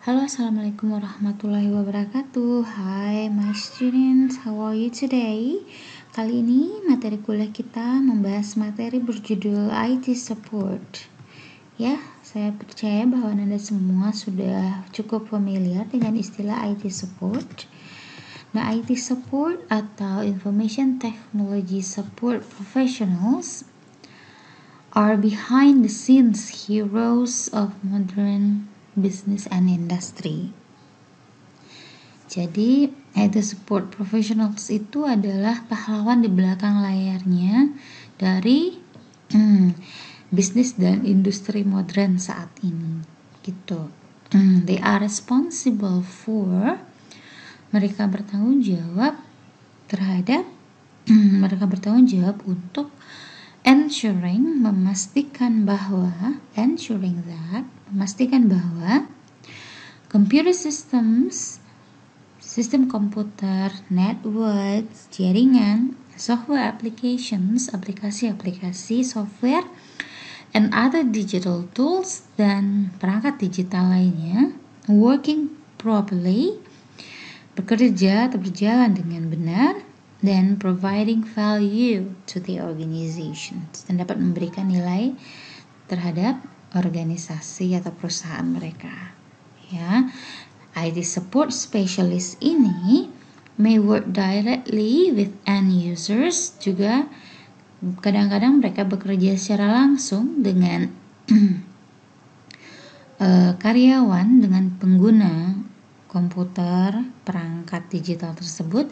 Halo, assalamualaikum warahmatullahi wabarakatuh. Hi my students, how are you today? Kali ini materi kuliah kita membahas materi berjudul IT support. Ya, saya percaya bahwa Anda semua sudah cukup familiar dengan istilah IT support. Nah, IT support atau Information Technology Support Professionals are behind the scenes heroes of modern business and industry. Jadi, IT support professionals itu adalah pahlawan di belakang layarnya dari bisnis dan industri modern saat ini. Gitu. They are responsible for, mereka bertanggung jawab untuk memastikan bahwa computer systems, sistem komputer, networks, jaringan, software applications, aplikasi software, and other digital tools, dan perangkat digital lainnya working properly, bekerja atau berjalan dengan benar, dan providing value to the organizations, dan dapat memberikan nilai terhadap organisasi atau perusahaan mereka. Ya, IT support specialist ini may work directly with end users, juga kadang-kadang mereka bekerja secara langsung dengan karyawan, dengan pengguna komputer, perangkat digital tersebut,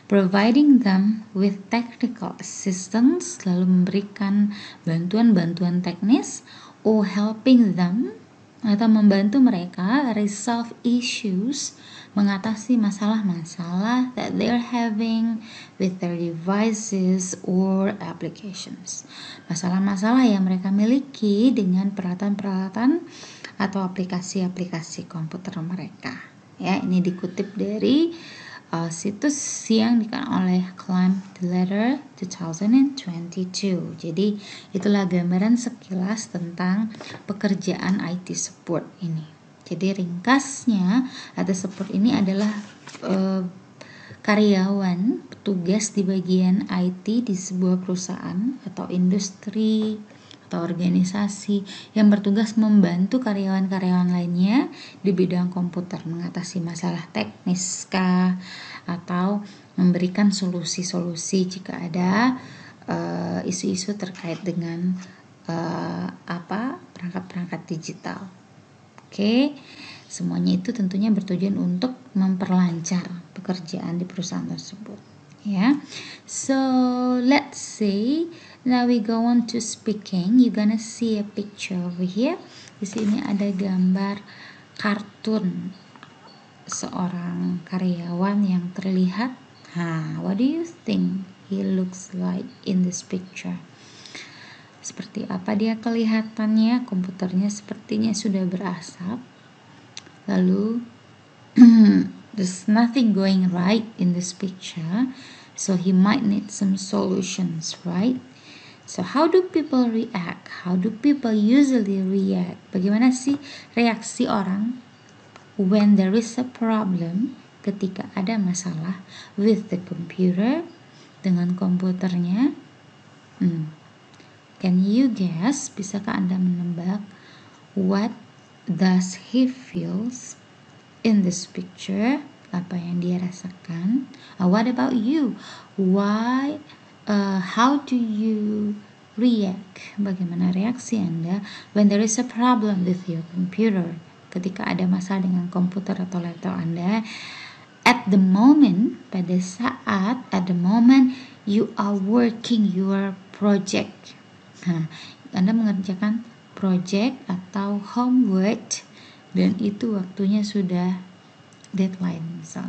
providing them with technical assistance, lalu memberikan bantuan teknis, or helping them, atau membantu mereka resolve issues, mengatasi masalah-masalah that they're having with their devices or applications. Masalah-masalah yang mereka miliki dengan peralatan-peralatan atau aplikasi-aplikasi komputer mereka. Ya, ini dikutip dari situs yang dikeluarkan oleh Climb the Ladder 2022. Jadi itulah gambaran sekilas tentang pekerjaan IT support ini. Jadi ringkasnya, IT support ini adalah karyawan, petugas di bagian IT di sebuah perusahaan atau industri atau organisasi yang bertugas membantu karyawan-karyawan lainnya di bidang komputer mengatasi masalah teknis atau memberikan solusi-solusi jika ada isu-isu terkait dengan perangkat-perangkat digital. Oke, semuanya itu tentunya bertujuan untuk memperlancar pekerjaan di perusahaan tersebut. Ya, so let's say now we go on to speaking. You're gonna see a picture over here. Di sini ada gambar kartun seorang karyawan yang terlihat. What do you think he looks like in this picture? Seperti apa dia kelihatannya? Komputernya sepertinya sudah berasap. Lalu there's nothing going right in this picture, so he might need some solutions, right? So how do people react? How do people usually react? Bagaimana sih reaksi orang when there is a problem, ketika ada masalah with the computer, dengan komputernya? Can you guess? Bisakah Anda menebak what does he feels in this picture? Apa yang dia rasakan? What about you? How do you react? Bagaimana reaksi Anda when there is a problem with your computer? Ketika ada masalah dengan komputer atau laptop Anda, at the moment you are working your project. Anda mengerjakan project atau homework dan itu waktunya sudah deadline misal.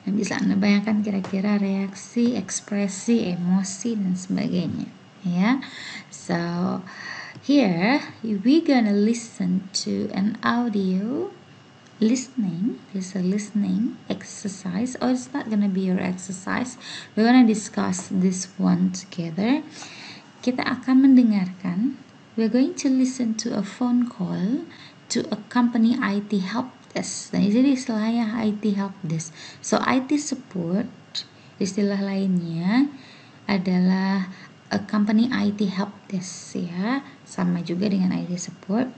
Nah, bisa Anda bayangkan kira-kira reaksi, ekspresi, emosi dan sebagainya, ya. So here we gonna listen to an audio listening. This is a listening exercise. Oh, it's not gonna be your exercise. We're gonna discuss this one together. Kita akan mendengarkan. We're going to listen to a phone call to a company IT help desk. Nah, jadi istilahnya IT help desk. So IT support, istilah lainnya adalah a company IT help desk, ya, sama juga dengan IT support.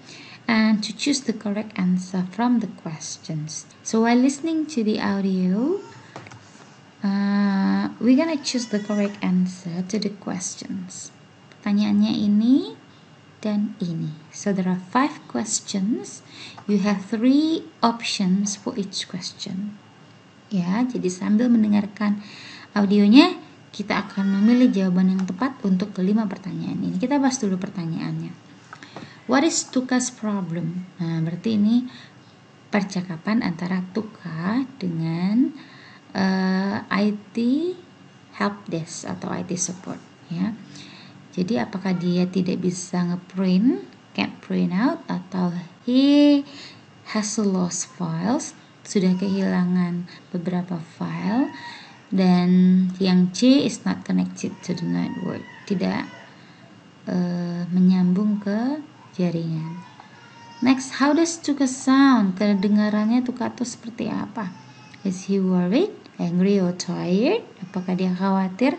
And to choose the correct answer from the questions. So while listening to the audio, we're gonna choose the correct answer to the questions. Pertanyaannya ini dan ini. So there are 5 questions. You have 3 options for each question. Ya, jadi sambil mendengarkan audionya, kita akan memilih jawaban yang tepat untuk kelima pertanyaan ini. Kita bahas dulu pertanyaannya. What is Tuka's problem? Nah, berarti ini percakapan antara Tuka dengan IT help desk atau IT support, ya. Jadi apakah dia tidak bisa ngeprint, can't print out, atau he has lost files, sudah kehilangan beberapa file, dan yang C is not connected to the network, tidak menyambung ke jaringan. Next, how does Tuka sound? Kedengarannya Tuka itu seperti apa? Is he worried, angry or tired? Apakah dia khawatir,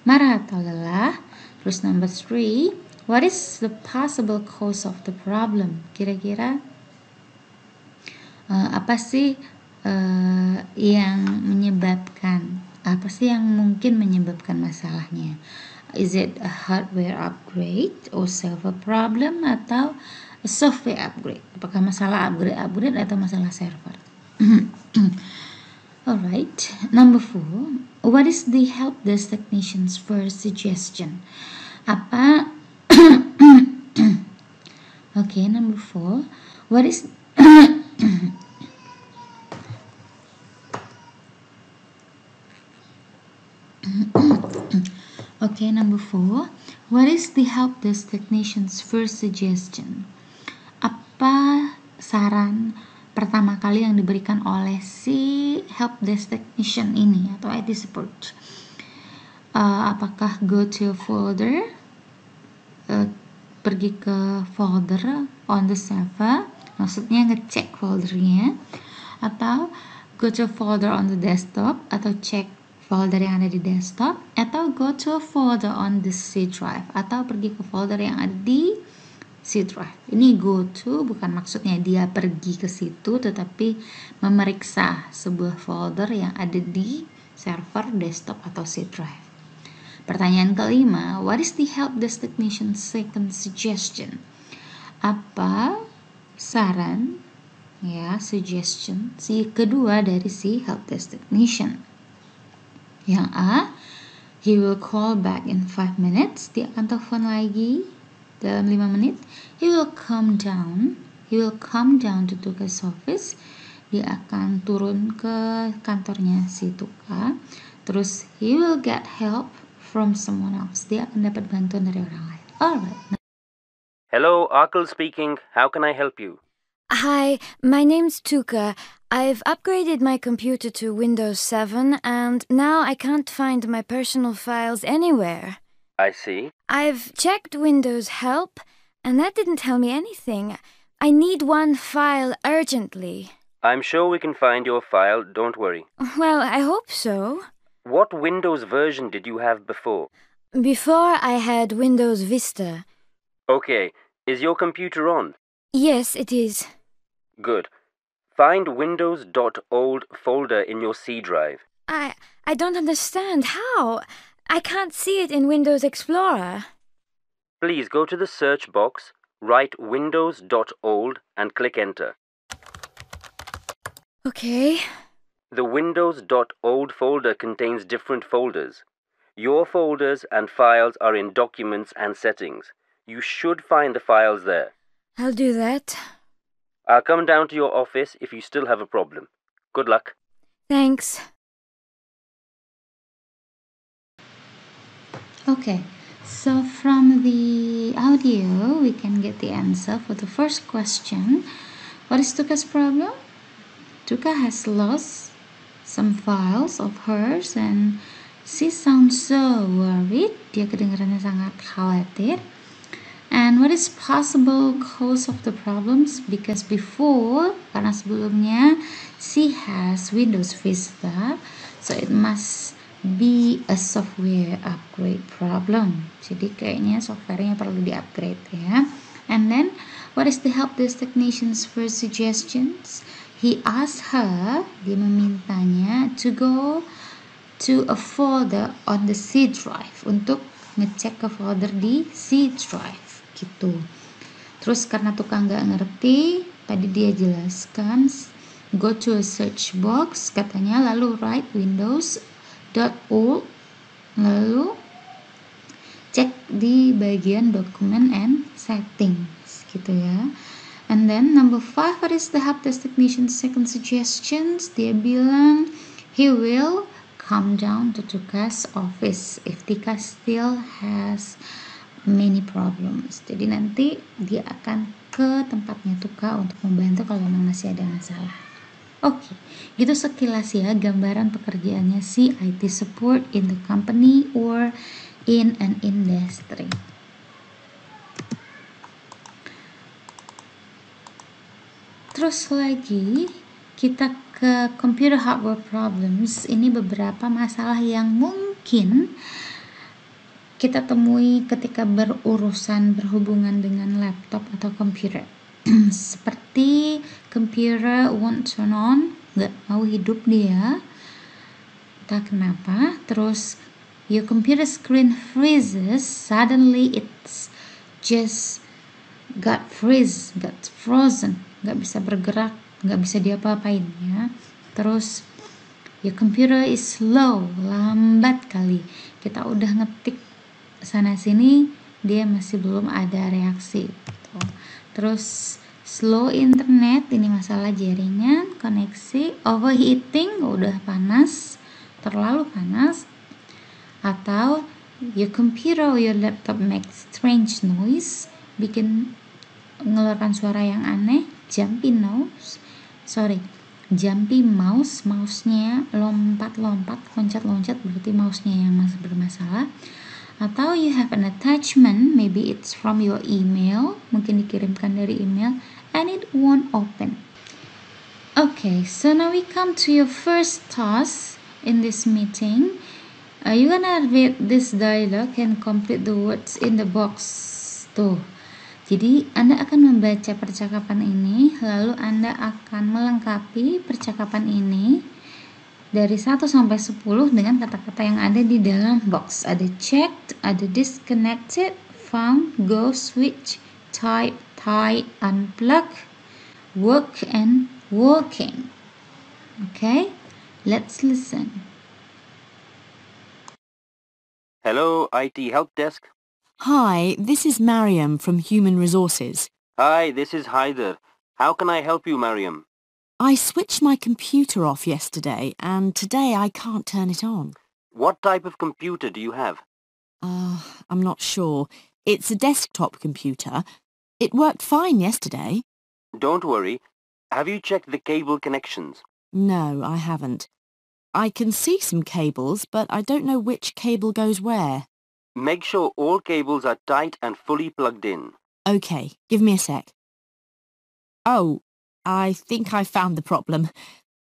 marah atau lelah? Terus number 3, what is the possible cause of the problem? Kira-kira apa sih yang menyebabkan, apa sih yang mungkin menyebabkan masalahnya? Is it a hardware upgrade or server problem atau a software upgrade? Apakah masalah upgrade atau masalah server? Alright, number 4, what is the help desk technician's first suggestion? Apa? Okay, number 4, what is Okay, number 4, what is the help desk technician's first suggestion? Apa saran pertama kali yang diberikan oleh si help desk technician ini atau IT support? Apakah go to folder, pergi ke folder on the server, maksudnya ngecek foldernya, atau go to folder on the desktop, atau cek folder yang ada di desktop, atau go to a folder on the C drive, atau pergi ke folder yang ada di C drive. Ini go to bukan maksudnya dia pergi ke situ, tetapi memeriksa sebuah folder yang ada di server, desktop, atau C drive. Pertanyaan kelima, what is the help desk technician's second suggestion? Apa saran, ya, suggestion si kedua dari si help desk technician? Yang A, he will call back in 5 minutes. Dia akan telepon lagi dalam 5 menit. He will come down to Tuka's office. Dia akan turun ke kantornya si Tuka. Terus he will get help from someone else. Dia akan dapat bantuan dari orang lain. Alright. Hello, Akil speaking. How can I help you? Hi, my name's Tuka. I've upgraded my computer to Windows 7 and now I can't find my personal files anywhere. I see. I've checked Windows Help and that didn't tell me anything. I need one file urgently. I'm sure we can find your file, don't worry. Well, I hope so. What Windows version did you have before? Before I had Windows Vista. Okay, is your computer on? Yes, it is. Good. Find windows.old folder in your C drive. I don't understand. How? I can't see it in Windows Explorer. Please go to the search box, write windows.old and click enter. Okay. The windows.old folder contains different folders. Your folders and files are in documents and settings. You should find the files there. I'll do that. I'll come down to your office if you still have a problem. Good luck. Thanks. Okay, so from the audio we can get the answer for the first question. What is Tuka's problem? Tuka has lost some files of hers and she sounds so worried. Dia kedengarannya sangat khawatir. And what is possible cause of the problems? Because before, karena sebelumnya she has Windows Vista, so it must be a software upgrade problem. Jadi kayaknya softwarenya perlu di-upgrade ya. And then, what is the help desk technician's first suggestions? He asked her, dia memintanya to go to a folder on the C drive, untuk ngecek ke folder di C drive gitu. Terus karena tukang nggak ngerti, tadi dia jelaskan, go to a search box katanya, lalu write windows.org, lalu cek di bagian document and settings gitu ya. And then number 5, what is the help desk technician's second suggestions? Dia bilang he will come down to Tuka's office if Tika still has many problems. Jadi nanti dia akan ke tempatnya Tuka untuk membantu kalau memang masih ada masalah. Oke, gitu sekilas ya gambaran pekerjaannya si IT support in the company or in an industry. Terus lagi kita ke computer hardware problems. Ini beberapa masalah yang mungkin kita temui ketika berhubungan dengan laptop atau komputer. Seperti computer won't turn on, nggak mau hidup dia, entah kenapa. Terus your computer screen freezes, suddenly it's just got frozen, nggak bisa bergerak, nggak bisa diapa-apain ya. Terus your computer is slow, lambat kali. Kita udah ngetik sana sini, dia masih belum ada reaksi gitu. Terus slow internet, ini masalah jaringan, koneksi, overheating, udah panas, terlalu panas. Atau your computer or your laptop makes strange noise, mengeluarkan suara yang aneh, jumpy mouse, mouse-nya lompat-lompat, loncat-loncat, berarti mouse-nya yang masih bermasalah. Atau you have an attachment, maybe it's from your email, mungkin dikirimkan dari email, and it won't open. Okay, so now we come to your first task in this meeting. You're gonna read this dialogue and complete the words in the box. Tuh. Jadi Anda akan membaca percakapan ini, lalu Anda akan melengkapi percakapan ini dari 1 sampai 10 dengan kata-kata yang ada di dalam box. Ada checked, ada disconnected, found, go, switch, type, tie, unplug, work, and working. Okay, let's listen. Hello, IT Help Desk. Hi, this is Mariam from Human Resources. Hi, this is Haider. How can I help you, Mariam? I switched my computer off yesterday and today I can't turn it on. What type of computer do you have? I'm not sure. It's a desktop computer. It worked fine yesterday. Don't worry. Have you checked the cable connections? No, I haven't. I can see some cables, but I don't know which cable goes where. Make sure all cables are tight and fully plugged in. Okay, give me a sec. Oh, I think I found the problem.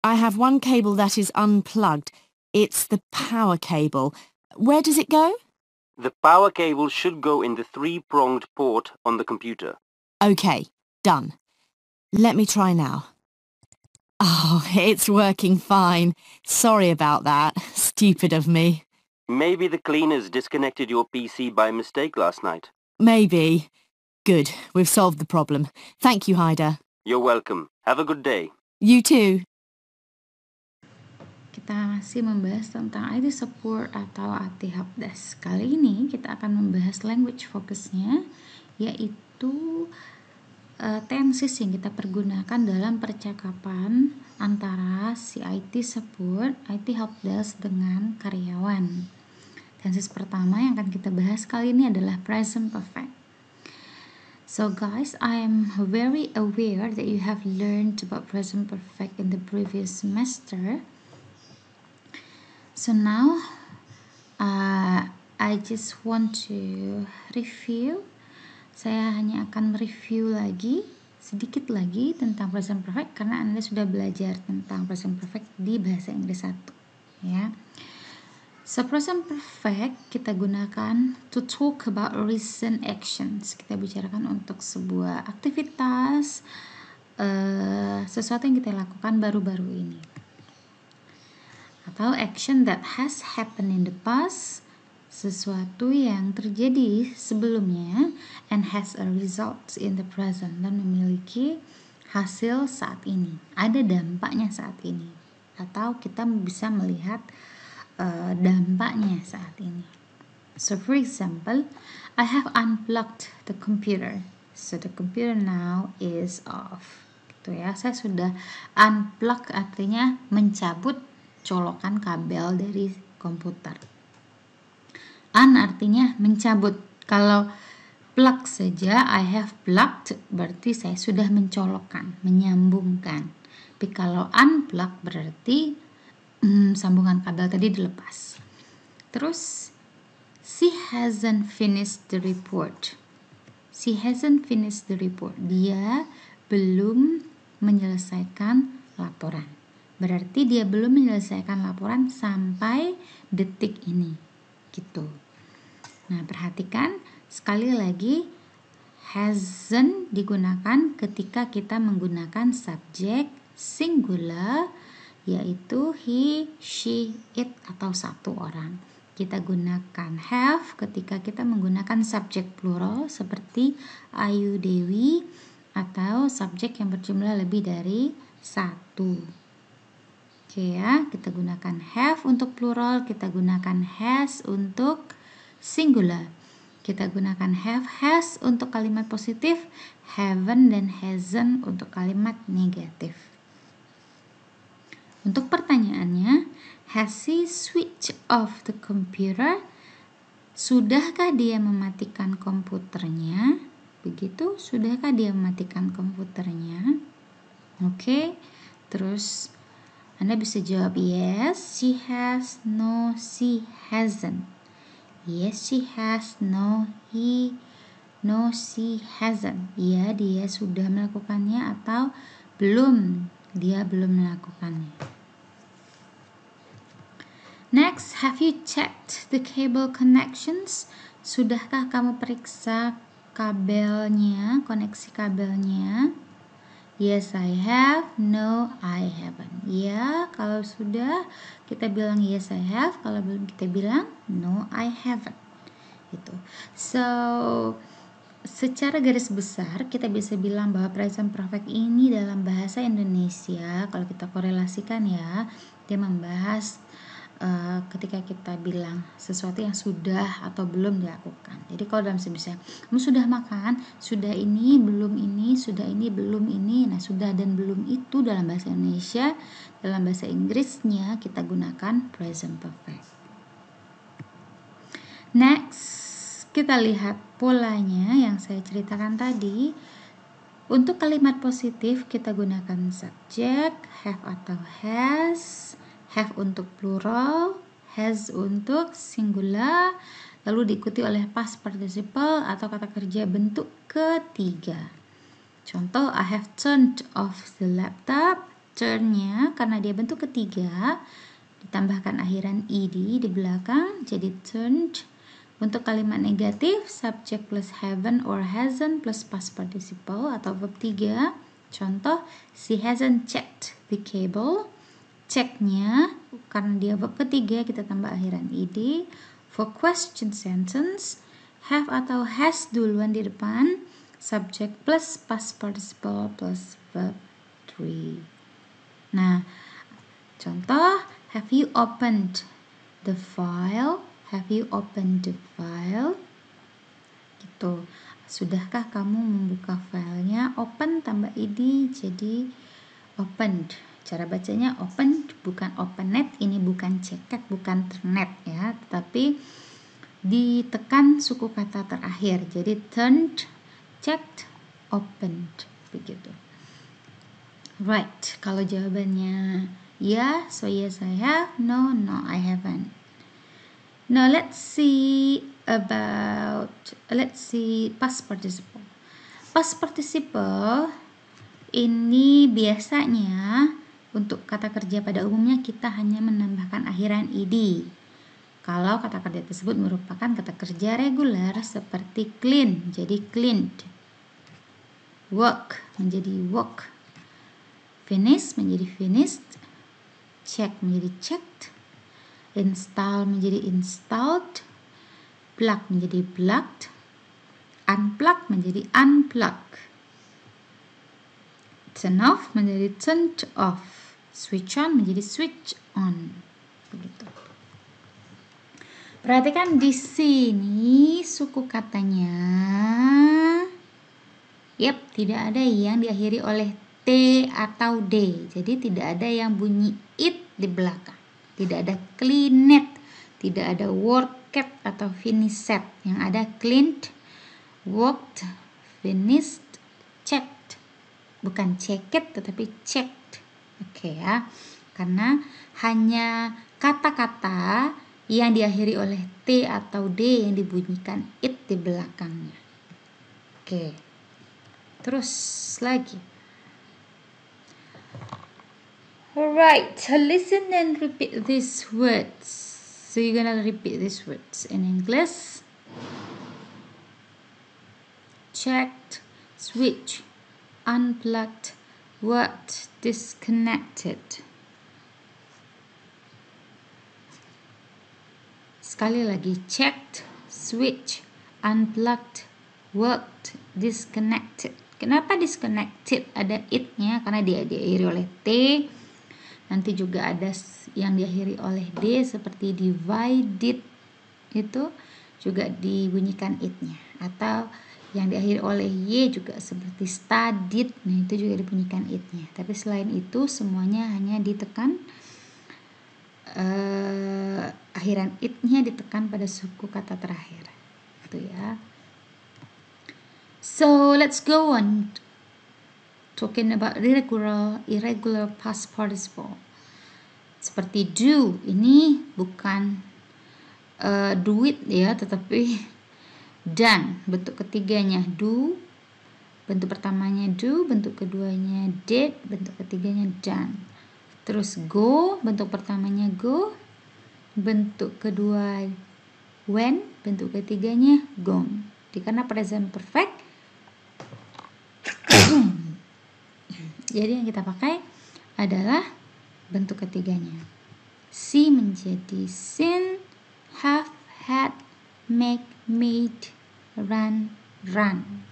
I have one cable that is unplugged. It's the power cable. Where does it go? The power cable should go in the 3-pronged port on the computer. Okay, done. Let me try now. Oh, it's working fine. Sorry about that. Stupid of me. Maybe the cleaners disconnected your PC by mistake last night. Maybe. Good, we've solved the problem. Thank you, Haider. You're welcome. Have a good day. You too. Kita masih membahas tentang IT support atau IT helpdesk. Kali ini kita akan membahas language focusnya, yaitu tenses yang kita pergunakan dalam percakapan antara si IT support, IT helpdesk dengan karyawan. Tenses pertama yang akan kita bahas kali ini adalah present perfect. So guys, I am very aware that you have learned about present perfect in the previous semester. So now I just want to review. Saya hanya akan mereview lagi sedikit lagi tentang present perfect karena Anda sudah belajar tentang present perfect di bahasa Inggris 1 ya. So present perfect kita gunakan to talk about recent actions. Kita bicarakan untuk sebuah aktivitas, sesuatu yang kita lakukan baru-baru ini. Atau action that has happened in the past, sesuatu yang terjadi sebelumnya and has a result in the present, dan memiliki hasil saat ini. Ada dampaknya saat ini. Atau kita bisa melihat dampaknya saat ini. So for example, I have unplugged the computer. So the computer now is off. Gitu ya. Saya sudah unplug artinya mencabut colokan kabel dari komputer. Un artinya mencabut. Kalau plug saja, I have plugged berarti saya sudah mencolokkan, menyambungkan. Tapi kalau unplug berarti sambungan kabel tadi dilepas. Terus she hasn't finished the report. She hasn't finished the report. Dia belum menyelesaikan laporan. Berarti dia belum menyelesaikan laporan sampai detik ini. Gitu. Nah, perhatikan sekali lagi hasn't digunakan ketika kita menggunakan subjek singular, yaitu he, she, it atau satu orang. Kita gunakan have ketika kita menggunakan subjek plural seperti Ayu Dewi atau subjek yang berjumlah lebih dari satu. Oke ya, kita gunakan have untuk plural, kita gunakan has untuk singular. Kita gunakan have, has untuk kalimat positif, haven't dan hasn't untuk kalimat negatif. Untuk pertanyaannya, has he switched off the computer? Sudahkah dia mematikan komputernya? Begitu, sudahkah dia mematikan komputernya? Oke, terus Anda bisa jawab yes, she has, no, she hasn't. Yes, she has, no, she hasn't. Ya, dia sudah melakukannya atau belum. Dia belum melakukannya. Next, have you checked the cable connections? Sudahkah kamu periksa kabelnya, koneksi kabelnya? Yes, I have. No, I haven't. Ya, kalau sudah kita bilang yes, I have. Kalau belum kita bilang no, I haven't. Gitu. So, secara garis besar kita bisa bilang bahwa present perfect ini dalam bahasa Indonesia, kalau kita korelasikan ya, dia membahas ketika kita bilang sesuatu yang sudah atau belum dilakukan. Jadi kalau dalam bahasa kamu sudah makan, sudah ini, belum ini, sudah ini, belum ini. Nah, sudah dan belum itu dalam bahasa Indonesia, dalam bahasa Inggrisnya kita gunakan present perfect. Next, kita lihat polanya yang saya ceritakan tadi. Untuk kalimat positif kita gunakan subjek, have atau has. Have untuk plural, has untuk singular, lalu diikuti oleh past participle atau kata kerja bentuk ketiga. Contoh, I have turned off the laptop. Turn-nya karena dia bentuk ketiga, ditambahkan akhiran ed di belakang, jadi turned. Untuk kalimat negatif, subject plus haven't or hasn't plus past participle atau verb 3. Contoh, she hasn't checked the cable. Ceknya karena dia verb ketiga kita tambah akhiran ed. For question sentence, have atau has duluan di depan, subject plus past participle plus verb 3. Nah, contoh, have you opened the file? Have you opened the file? Gitu. Sudahkah kamu membuka filenya? Open tambah ed jadi opened. Cara bacanya open, bukan openet, ini bukan ceket, bukan ternet ya, tetapi ditekan suku kata terakhir. Jadi turned, checked, opened, begitu. Right, kalau jawabannya ya, so yes I have. No, no I haven't. Now let's see past participle. Past participle ini biasanya untuk kata kerja pada umumnya kita hanya menambahkan akhiran ed. Kalau kata kerja tersebut merupakan kata kerja reguler seperti clean, jadi cleaned. Work menjadi work. Finish menjadi finished. Check menjadi checked. Install menjadi installed. Plug menjadi plugged. Unplug menjadi unplugged. Turn off menjadi turned off. Switch on menjadi switch on. Begitu. Perhatikan di sini suku katanya. Tidak ada yang diakhiri oleh T atau D. Jadi tidak ada yang bunyi it di belakang. Tidak ada cleaned, tidak ada worked atau finished. Yang ada cleaned, worked, finished, checked. Bukan checked tetapi checked. Oke ya. Karena hanya kata-kata yang diakhiri oleh T atau D yang dibunyikan it di belakangnya. Oke. Terus lagi. Alright, listen and repeat these words. So you're gonna repeat these words in English. Checked, switch, unplugged, worked, disconnected. Sekali lagi, checked, switch, unplugged, worked, disconnected. Kenapa disconnected? Ada it-nya karena dia diakhiri oleh T. Nanti juga ada yang diakhiri oleh D seperti divided, itu juga dibunyikan it-nya. Atau yang diakhiri oleh Y juga seperti studied, nah itu juga dibunyikan it-nya. Tapi selain itu semuanya hanya ditekan akhiran it-nya ditekan pada suku kata terakhir. Itu ya. So let's go on talking about irregular past participle. Seperti do, ini bukan do it ya, tetapi done. Bentuk ketiganya do, bentuk pertamanya do, bentuk keduanya did, bentuk ketiganya done. Terus go, bentuk pertamanya go, bentuk kedua when, bentuk ketiganya gone. Karena present perfect, jadi yang kita pakai adalah bentuk ketiganya. See menjadi seen, have, had, make, made, run, run.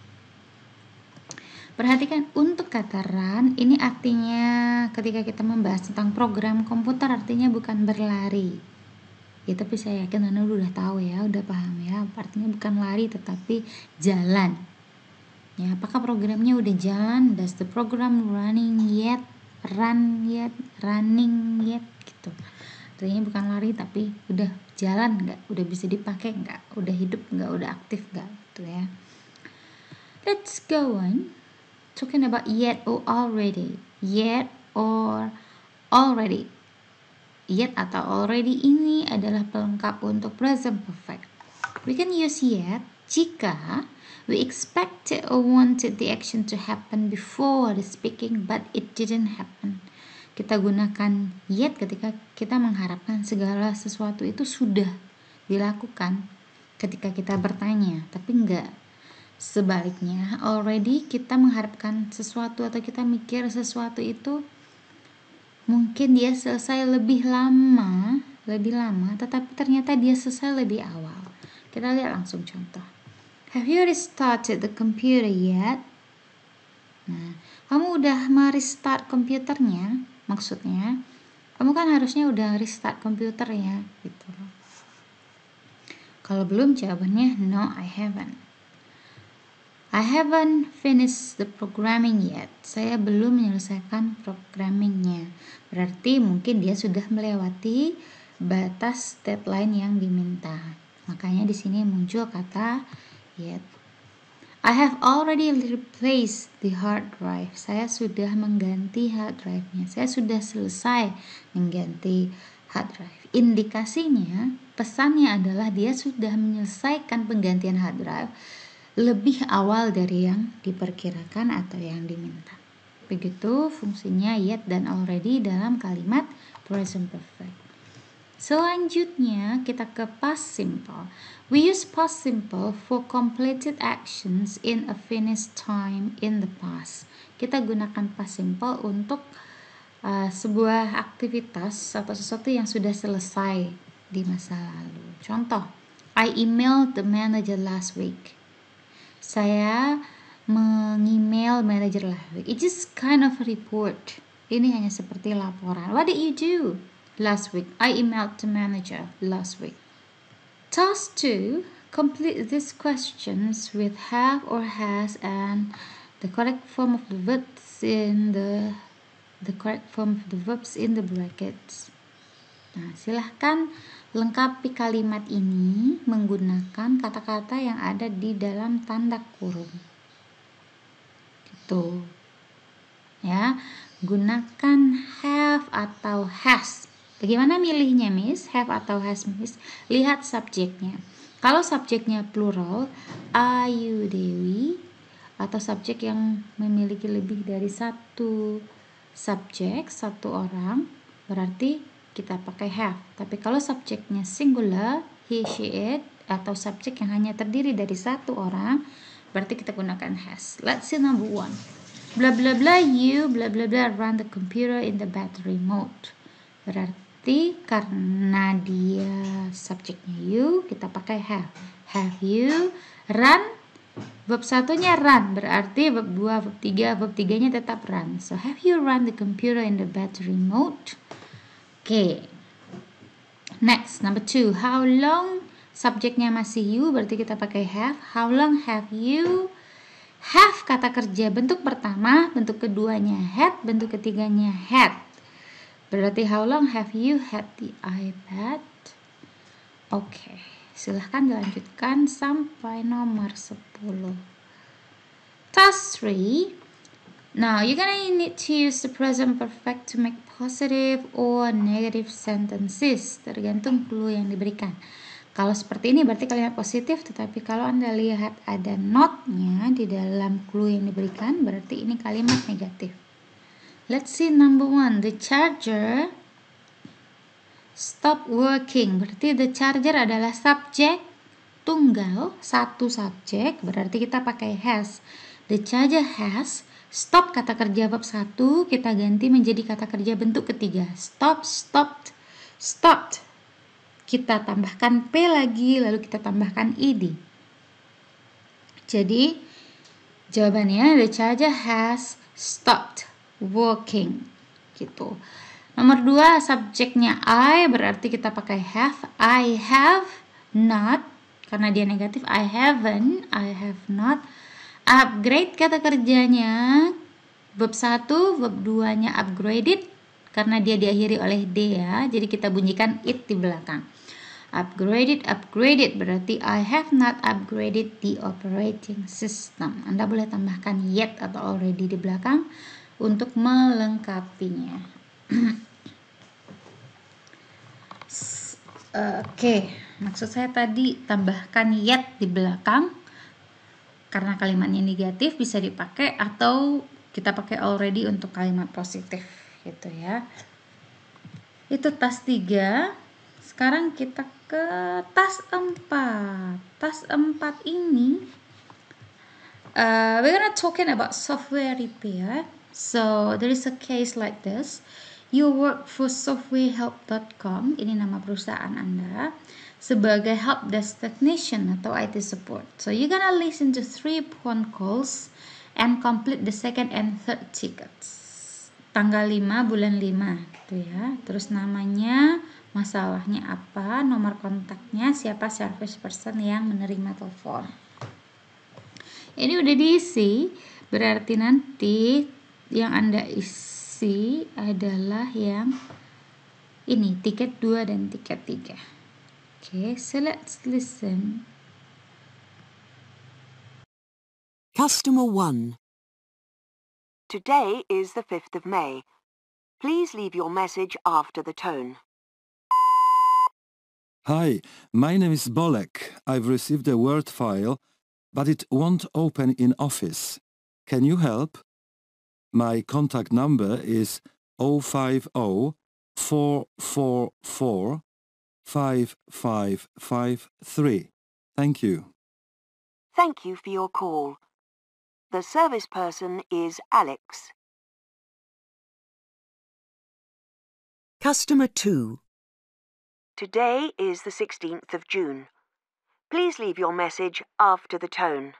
Perhatikan untuk kata run, ini artinya ketika kita membahas tentang program komputer artinya bukan berlari. Ya, tapi saya yakin Anda udah tahu ya, udah paham ya. Artinya bukan lari tetapi jalan. Ya, apakah programnya udah jalan? Does the program running yet? Run yet? Running yet? Gitu. Artinya bukan lari tapi udah jalan nggak? Udah bisa dipakai nggak? Udah hidup nggak? Udah aktif nggak? Gitu ya. Let's go on. Talking about yet or already. Yet or already. Yet atau already ini adalah pelengkap untuk present perfect. We can use yet jika we expected or wanted the action to happen before the speaking but it didn't happen. Kita gunakan yet ketika kita mengharapkan segala sesuatu itu sudah dilakukan ketika kita bertanya, tapi enggak. Sebaliknya, already kita mengharapkan sesuatu atau kita mikir sesuatu itu mungkin dia selesai lebih lama, tetapi ternyata dia selesai lebih awal. Kita lihat langsung contoh. Have you restarted the computer yet? Nah, kamu udah merestart komputernya? Maksudnya, kamu kan harusnya udah restart komputernya, gitu loh. Kalau belum, jawabannya no, I haven't. I haven't finished the programming yet. Saya belum menyelesaikan programmingnya. Berarti mungkin dia sudah melewati batas deadline yang diminta. Makanya di sini muncul kata yet. I have already replaced the hard drive. Saya sudah mengganti hard drive-nya. Saya sudah selesai mengganti hard drive. Indikasinya, pesannya adalah dia sudah menyelesaikan penggantian hard drive lebih awal dari yang diperkirakan atau yang diminta. Begitu fungsinya yet dan already dalam kalimat present perfect. Selanjutnya kita ke past simple. We use past simple for completed actions in a finished time in the past. Kita gunakan past simple untuk sebuah aktivitas atau sesuatu yang sudah selesai di masa lalu. Contoh, I emailed the manager last week. Saya meng-email manager last week. It's just kind of a report. Ini hanya seperti laporan. What did you do last week? I emailed the manager last week. Task 2. Complete these questions with have or has and the correct form of the verbs in the brackets. Nah, silahkan lengkapi kalimat ini menggunakan kata-kata yang ada di dalam tanda kurung. Gitu. Ya, gunakan have atau has. Bagaimana milihnya, Miss? Have atau has, Miss? Lihat subjeknya. Kalau subjeknya plural, Ayu Dewi, atau subjek yang memiliki lebih dari satu subjek, satu orang, berarti kita pakai have. Tapi kalau subjeknya singular, he, she, it, atau subjek yang hanya terdiri dari satu orang, berarti kita gunakan has. Let's see number 1. Blah blah blah, you blah blah blah run the computer in the battery mode. Berarti karena dia subjeknya you, kita pakai have. Have you run? Verb satunya run, berarti verb 2, verb 3, verb 3-nya tetap run. So have you run the computer in the battery mode? Okay. Next, number 2. How long? Subjeknya masih you, berarti kita pakai have. How long have you? Have kata kerja bentuk pertama, bentuk keduanya had, bentuk ketiganya had. Berarti how long have you had the iPad? Oke, silahkan dilanjutkan sampai nomor 10. Task 3. Now, you're gonna need to use the present perfect to make positive or negative sentences, tergantung clue yang diberikan. Kalau seperti ini berarti kalimat positif, tetapi kalau Anda lihat ada not-nya di dalam clue yang diberikan, berarti ini kalimat negatif. Let's see number 1. The charger stop working. Berarti the charger adalah subjek tunggal, satu subjek, berarti kita pakai has. The charger has. Stop kata kerja verb 1, kita ganti menjadi kata kerja bentuk ketiga. Stop, stopped, stopped. Kita tambahkan P lagi, lalu kita tambahkan ed. Jadi, jawabannya the charger has stopped working. Gitu. Nomor 2, subjeknya I, berarti kita pakai have. I have not, karena dia negatif. I haven't, I have not. Upgrade kata kerjanya verb 1, verb 2-nya upgraded, karena dia diakhiri oleh D ya. Jadi kita bunyikan it di belakang. Upgraded, upgraded berarti I have not upgraded the operating system. Anda boleh tambahkan yet atau already di belakang untuk melengkapinya. Oke, maksud saya tadi tambahkan yet di belakang karena kalimatnya negatif, bisa dipakai atau kita pakai already untuk kalimat positif gitu ya. Itu task 3. Sekarang kita ke task 4. Task 4 ini we're gonna talking about software repair. So there is a case like this. You work for softwarehelp.com, ini nama perusahaan Anda, sebagai help desk technician atau IT support. So you're gonna listen to 3 phone calls and complete the second and third tickets. Tanggal 5 bulan 5 gitu ya. Terus namanya, masalahnya apa, nomor kontaknya, siapa service person yang menerima telepon. Ini udah diisi, berarti nanti yang Anda isi adalah yang ini, tiket 2 dan tiket 3. Okay, so let's listen. Customer 1. Today is the 5th of May. Please leave your message after the tone. Hi, my name is Bolek. I've received a Word file, but it won't open in Office. Can you help? My contact number is 050 444 5553. Thank you. Thank you for your call. The service person is Alex. Customer 2. Today is the 16th of June. Please leave your message after the tone.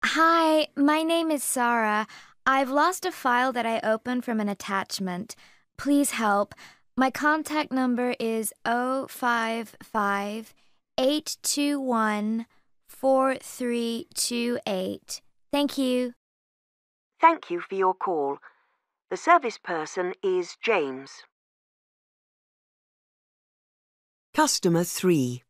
Hi, my name is Sarah. I've lost a file that I opened from an attachment. Please help. My contact number is 055 821 4328. Thank you. Thank you for your call. The service person is James. Customer 3.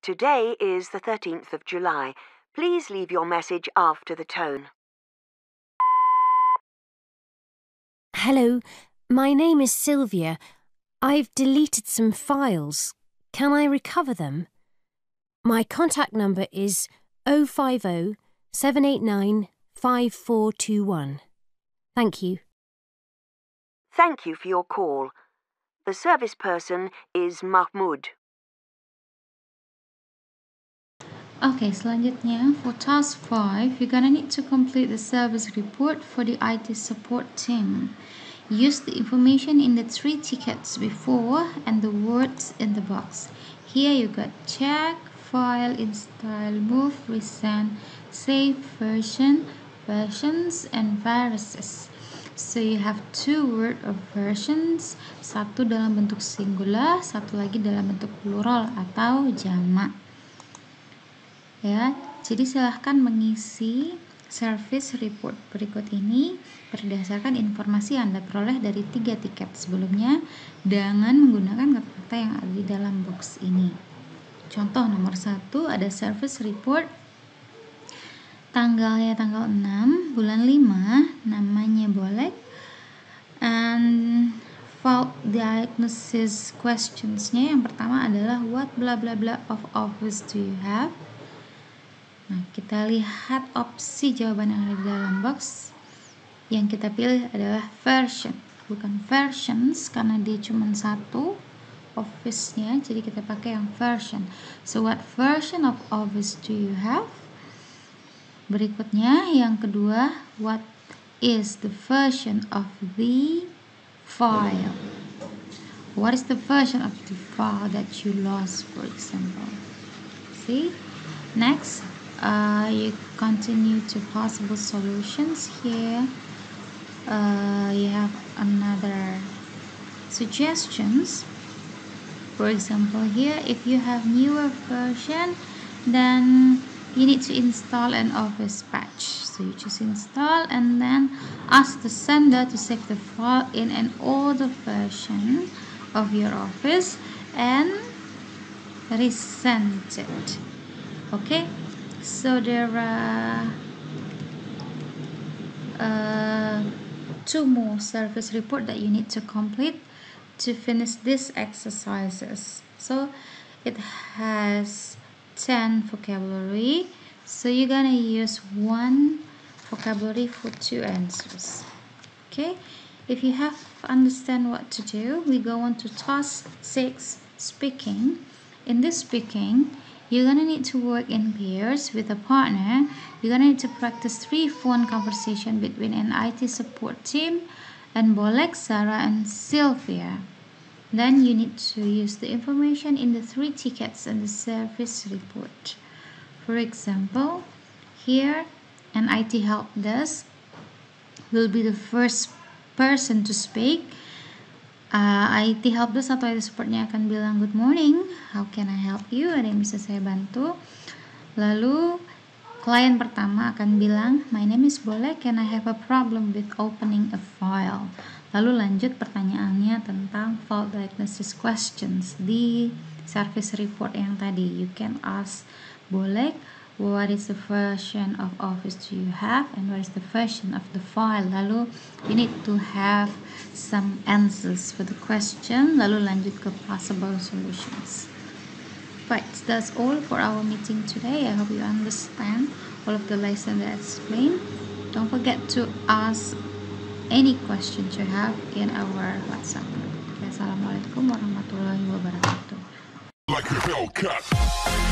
Today is the 13th of July. Please leave your message after the tone. Hello, my name is Sylvia. I've deleted some files. Can I recover them? My contact number is 050 789 5421. Thank you. Thank you for your call. The service person is Mahmoud. Okay, selanjutnya for task 5, you're gonna need to complete the service report for the IT support team. Use the information in the 3 tickets before and the words in the box. Here you got check, file, install, move, resend, save, versions, and viruses. So you have 2 word of versions, satu dalam bentuk singular, satu lagi dalam bentuk plural atau jamak. Ya, jadi silahkan mengisi service report berikut ini berdasarkan informasi yang Anda peroleh dari 3 tiket sebelumnya dengan menggunakan kata-kata yang ada di dalam box ini. Contoh nomor 1 ada service report tanggalnya tanggal 6 bulan 5, namanya Bolek, and fault diagnosis questionsnya yang pertama adalah what blah blah blah of office do you have. Nah, kita lihat opsi jawaban yang ada di dalam box. Yang kita pilih adalah version, bukan versions karena dia cuma 1 office-nya, jadi kita pakai yang version. So what version of office do you have? Berikutnya yang kedua, what is the version of the file? What is the version of the file that you lost, for example? See? Next, you continue to possible solutions. Here you have another suggestions. For example, here if you have newer version, then you need to install an office patch. So you choose install and then ask the sender to save the file in an older version of your office and resend it. Okay, so there are 2 more service report that you need to complete to finish these exercises. So it has 10 vocabulary, so you're gonna use 1 vocabulary for 2 answers. Okay, if you have understand what to do, we go on to task 6, speaking. In this speaking, you're gonna need to work in pairs with a partner. You're gonna need to practice 3 phone conversation between an IT support team and Bolek, Sarah, and Sylvia. Then you need to use the information in the 3 tickets and the service report. For example, here an IT help desk will be the first person to speak. IT help desk atau IT supportnya akan bilang good morning, how can I help you, ada yang bisa saya bantu. Lalu klien pertama akan bilang my name is Bolek and I have a problem with opening a file. Lalu lanjut pertanyaannya tentang fault diagnosis questions di service report yang tadi. You can ask Bolek what is the version of Office do you have, and what is the version of the file. Lalu you need to have some answers for the question, lalu lanjut ke possible solutions. Right, that's all for our meeting today. I hope you understand all of the lesson that I explained. Don't forget to ask any questions you have in our WhatsApp group. Assalamualaikum warahmatullahi wabarakatuh. Like a Hellcat.